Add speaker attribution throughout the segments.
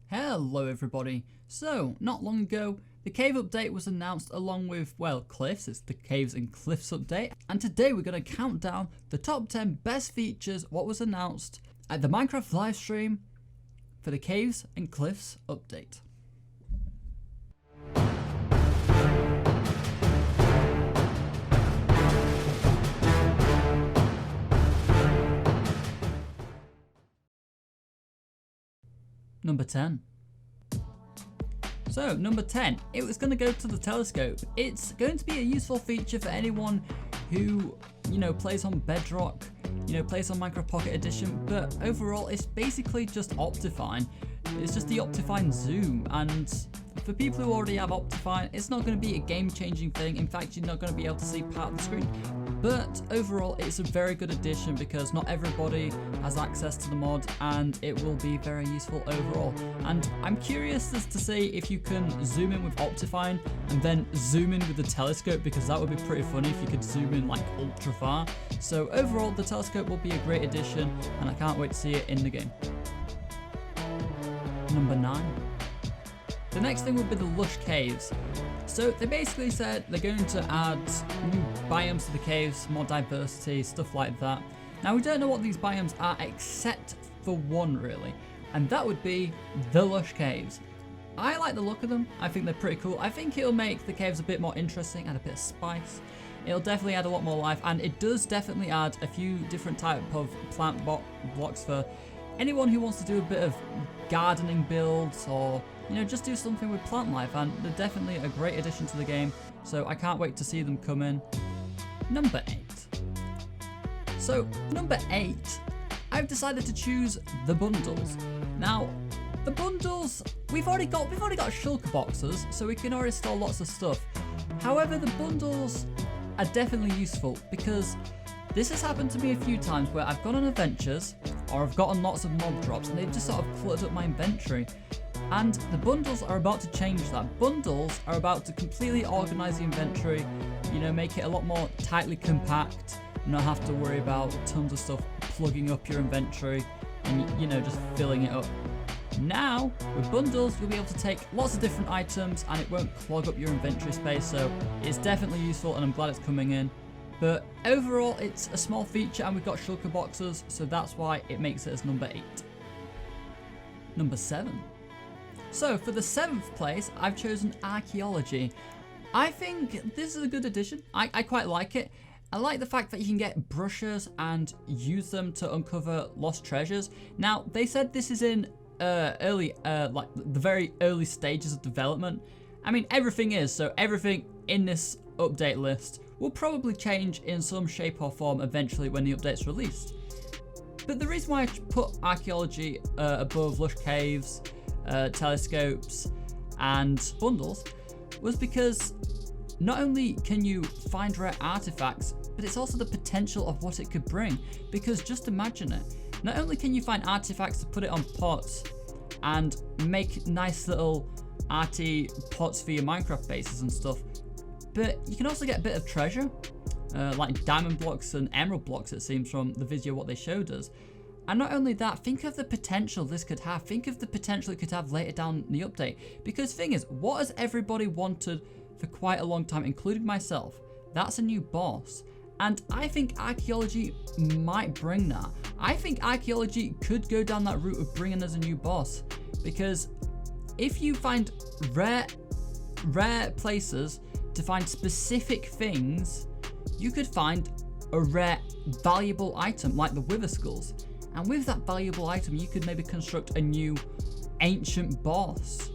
Speaker 1: Hello everybody. So, not long ago, the cave update was announced along with, well, cliffs. It's the caves and cliffs update. And today we're going to count down the top 10 best features what was announced at the Minecraft livestream for the caves and cliffs update. Number 10. So, number 10, it was going to go to the telescope. It's going to be a useful feature for anyone who, plays on Bedrock, plays on Minecraft Pocket Edition, but overall it's basically just Optifine. It's just the Optifine zoom, and for people who already have Optifine, it's not going to be a game-changing thing. In fact, you're not going to be able to see part of the screen. But overall, it's a very good addition because not everybody has access to the mod, and it will be very useful overall. And I'm curious as to see if you can zoom in with Optifine and then zoom in with the telescope, because that would be pretty funny if you could zoom in like ultra far. So overall, the telescope will be a great addition, and I can't wait to see it in the game. Number 9. The next thing will be the Lush Caves. So they basically said they're going to add new biomes to the caves, more diversity, stuff like that. Now we don't know what these biomes are except for one really, and that would be the Lush Caves. I like the look of them, I think they're pretty cool. I think it'll make the caves a bit more interesting, add a bit of spice. It'll definitely add a lot more life, and it does definitely add a few different type of plant blocks for anyone who wants to do a bit of gardening builds, or just do something with plant life, and they're definitely a great addition to the game, so I can't wait to see them come in. Number 8. So, number 8, I've decided to choose the bundles. Now, the bundles, we've already got shulker boxes, so we can already store lots of stuff. However, the bundles are definitely useful, because this has happened to me a few times where I've gone on adventures, or I've gotten lots of mob drops, and they've just sort of cluttered up my inventory. And the bundles are about to change that. Bundles are about to completely organize the inventory, make it a lot more tightly compact, not have to worry about tons of stuff plugging up your inventory and, just filling it up. Now, with bundles, you'll be able to take lots of different items and it won't clog up your inventory space, so it's definitely useful, and I'm glad it's coming in. But overall, it's a small feature, and we've got shulker boxes, so that's why it makes it as number 8. Number 7. So for the 7th place, I've chosen Archaeology. I think this is a good addition. I quite like it. I like the fact that you can get brushes and use them to uncover lost treasures. Now, they said this is in like the very early stages of development. I mean, everything is, so everything in this update list will probably change in some shape or form eventually when the update's released. But the reason why I put Archaeology above Lush Caves, telescopes and bundles was because not only can you find rare artifacts, but it's also the potential of what it could bring. Because just imagine it, not only can you find artifacts to put it on pots and make nice little arty pots for your Minecraft bases and stuff, but you can also get a bit of treasure, like diamond blocks and emerald blocks, it seems from the video what they showed us. And not only that, think of the potential this could have. Think of the potential it could have later down in the update. Because thing is, what has everybody wanted for quite a long time, including myself? That's a new boss. And I think Archaeology might bring that. I think Archaeology could go down that route of bringing us a new boss. Because if you find rare places to find specific things, you could find a rare, valuable item like the Wither Skulls. And with that valuable item, you could maybe construct a new ancient boss.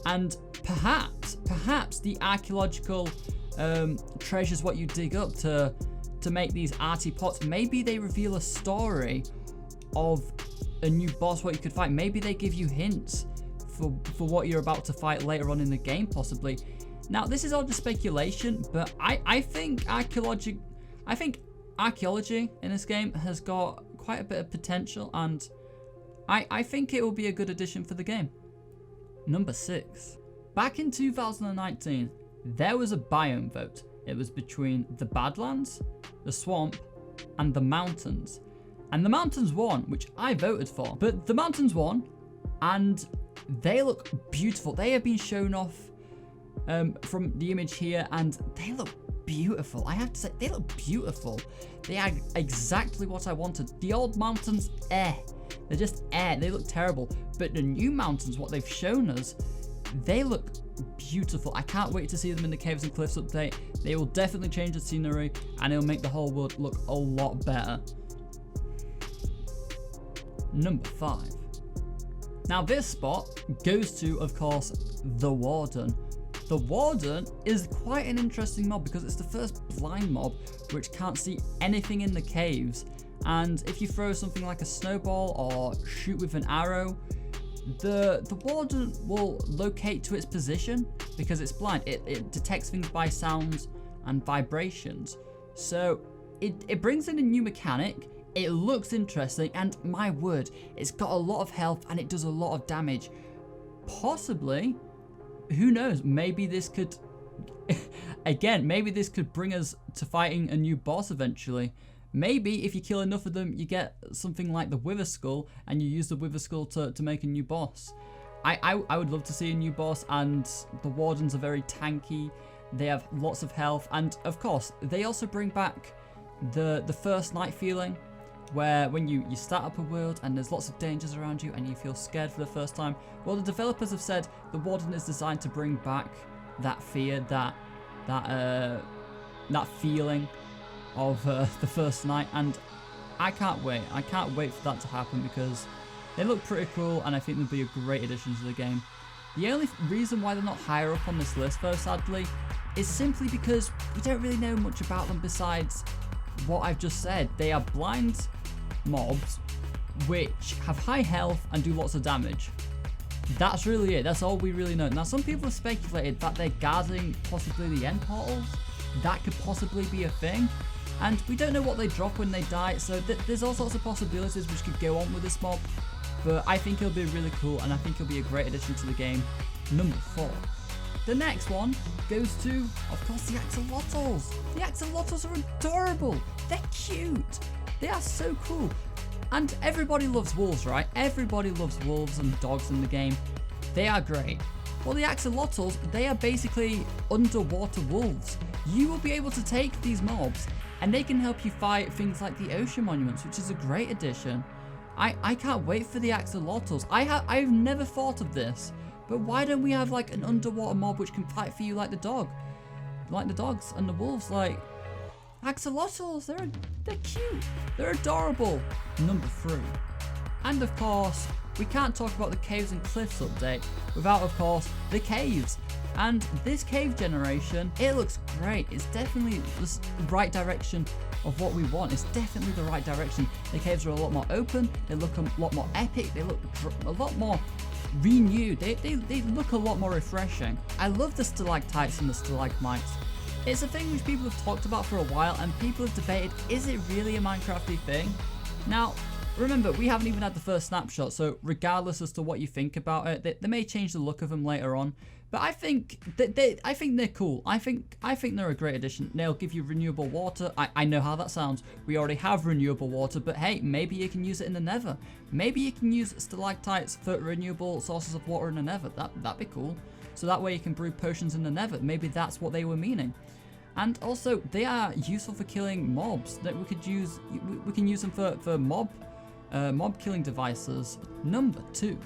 Speaker 1: And perhaps the archaeological treasures what you dig up to make these arty pots, maybe they reveal a story of a new boss what you could fight. Maybe they give you hints for what you're about to fight later on in the game, possibly. Now, this is all just speculation, but I think Archaeology in this game has got quite a bit of potential, and I think it will be a good addition for the game. Number 6. Back in 2019, there was a biome vote. It was between the Badlands, the Swamp, and the Mountains. And the Mountains won, which I voted for. But the Mountains won, and they look beautiful. They have been shown off from the image here, and they look beautiful. I have to say, they look beautiful. They are exactly what I wanted. The old mountains, they're just they look terrible. But the new mountains, what they've shown us, they look beautiful. I can't wait to see them in the Caves and Cliffs update. They will definitely change the scenery, and it'll make the whole world look a lot better. Number 5. Now this spot goes to, of course, the Warden. The Warden is quite an interesting mob because it's the first blind mob which can't see anything in the caves. And if you throw something like a snowball or shoot with an arrow, the Warden will locate to its position because it's blind. It detects things by sounds and vibrations. So it brings in a new mechanic. It looks interesting, and my word, it's got a lot of health and it does a lot of damage. Possibly, who knows, maybe this could, again, maybe this could bring us to fighting a new boss eventually. Maybe if you kill enough of them, you get something like the Wither Skull, and you use the Wither Skull to make a new boss. I would love to see a new boss, and the Wardens are very tanky. They have lots of health, and of course, they also bring back the first night feeling, where when you start up a world and there's lots of dangers around you and you feel scared for the first time. Well, the developers have said the Warden is designed to bring back that fear, that feeling of the first night, and I can't wait. I can't wait for that to happen because they look pretty cool, and I think they'll be a great addition to the game. The only reason why they're not higher up on this list, though, sadly, is simply because we don't really know much about them besides what I've just said. They are blind mobs which have high health and do lots of damage. That's really it. That's all we really know. Now, some people have speculated that they're guarding possibly the end portals. That could possibly be a thing, and we don't know what they drop when they die, so there's all sorts of possibilities which could go on with this mob, but I think it'll be really cool, and I think it'll be a great addition to the game. Number 4. The next one goes to, of course, the Axolotls. The Axolotls are adorable. They're cute. They are so cool. And everybody loves wolves, right? Everybody loves wolves and dogs in the game. They are great. Well, the Axolotls, they are basically underwater wolves. You will be able to take these mobs, and they can help you fight things like the ocean monuments, which is a great addition. I can't wait for the Axolotls. I've never thought of this. But why don't we have like an underwater mob which can fight for you like the dog? Like the dogs and the wolves, like Axolotls, they're cute. They're adorable. Number 3. And of course, we can't talk about the Caves and Cliffs update without, of course, the caves. And this cave generation, it looks great. It's definitely the right direction of what we want. It's definitely the right direction. The caves are a lot more open. They look a lot more epic. They look a lot more renewed. They look a lot more refreshing. I love the stalactites and the stalagmites. It's a thing which people have talked about for a while, and people have debated, is it really a Minecrafty thing? Now, remember, we haven't even had the first snapshot, so regardless as to what you think about it, they may change the look of them later on. But I think they're cool. I think they're a great addition. They'll give you renewable water. I know how that sounds. We already have renewable water, but hey, maybe you can use it in the Nether. Maybe you can use stalactites for renewable sources of water in the Nether. That'd be cool. So that way you can brew potions in the Nether. Maybe that's what they were meaning. And also, they are useful for killing mobs. That we can use them for mob killing devices. Number 2.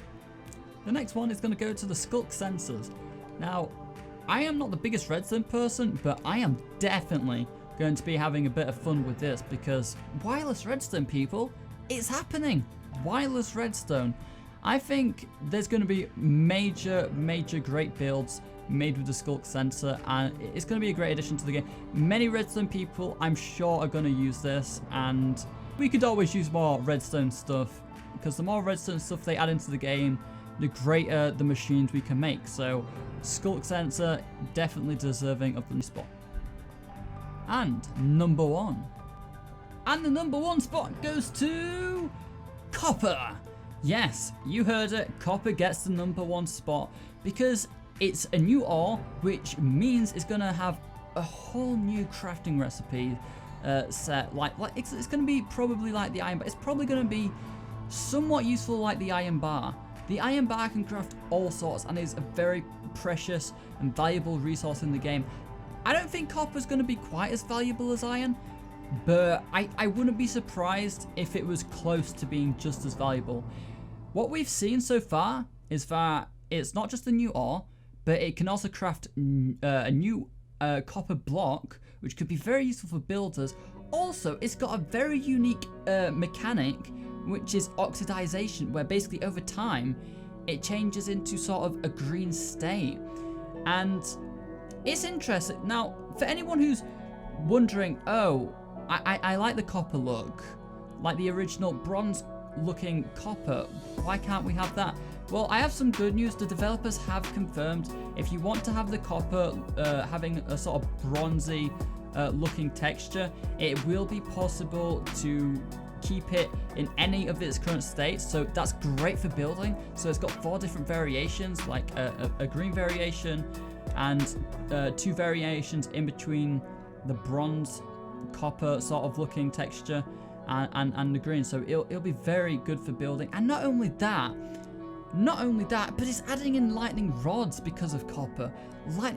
Speaker 1: The next one is going to go to the Skulk Sensors. Now, I am not the biggest redstone person, but I am definitely going to be having a bit of fun with this because wireless redstone, people, it's happening. Wireless redstone. I think there's going to be major great builds made with the Skulk Sensor, and it's going to be a great addition to the game. Many redstone people, I'm sure, are going to use this, and we could always use more redstone stuff because the more redstone stuff they add into the game, the greater the machines we can make. So Skulk Sensor definitely deserving of the spot. And number 1. And the number 1 spot goes to Copper. Yes, you heard it. Copper gets the number 1 spot because it's a new ore, which means it's gonna have a whole new crafting recipe set. Like it's gonna be probably like the iron bar. It's probably gonna be somewhat useful like the iron bar. The iron bar can craft all sorts and is a very precious and valuable resource in the game. I don't think copper is going to be quite as valuable as iron, but I wouldn't be surprised if it was close to being just as valuable. What we've seen so far is that it's not just a new ore, but it can also craft a new copper block, which could be very useful for builders. Also, it's got a very unique mechanic, which is oxidization, where basically over time it changes into sort of a green state. And it's interesting. Now, for anyone who's wondering, oh, I like the copper look, like the original bronze looking copper, why can't we have that? Well, I have some good news. The developers have confirmed if you want to have the copper having a sort of bronzy looking texture, it will be possible to keep it in any of its current states. So that's great for building. So it's got 4 different variations, like a green variation and 2 variations in between the bronze copper sort of looking texture and the green. So it'll be very good for building. And not only that, but it's adding in lightning rods because of copper.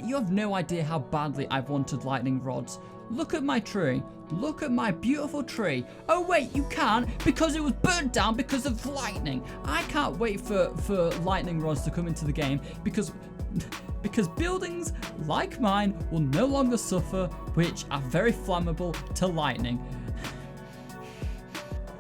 Speaker 1: You have no idea how badly I've wanted lightning rods. Look at my tree. Look at my beautiful tree. Oh wait, you can't because it was burnt down because of lightning. I can't wait for lightning rods to come into the game because buildings like mine will no longer suffer, which are very flammable to lightning.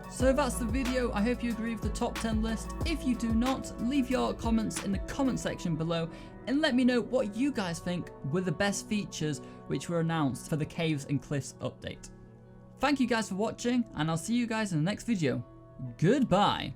Speaker 1: So that's the video. I hope you agree with the top 10 list. If you do not, leave your comments in the comment section below and let me know what you guys think were the best features which were announced for the Caves and Cliffs update. Thank you guys for watching, and I'll see you guys in the next video. Goodbye.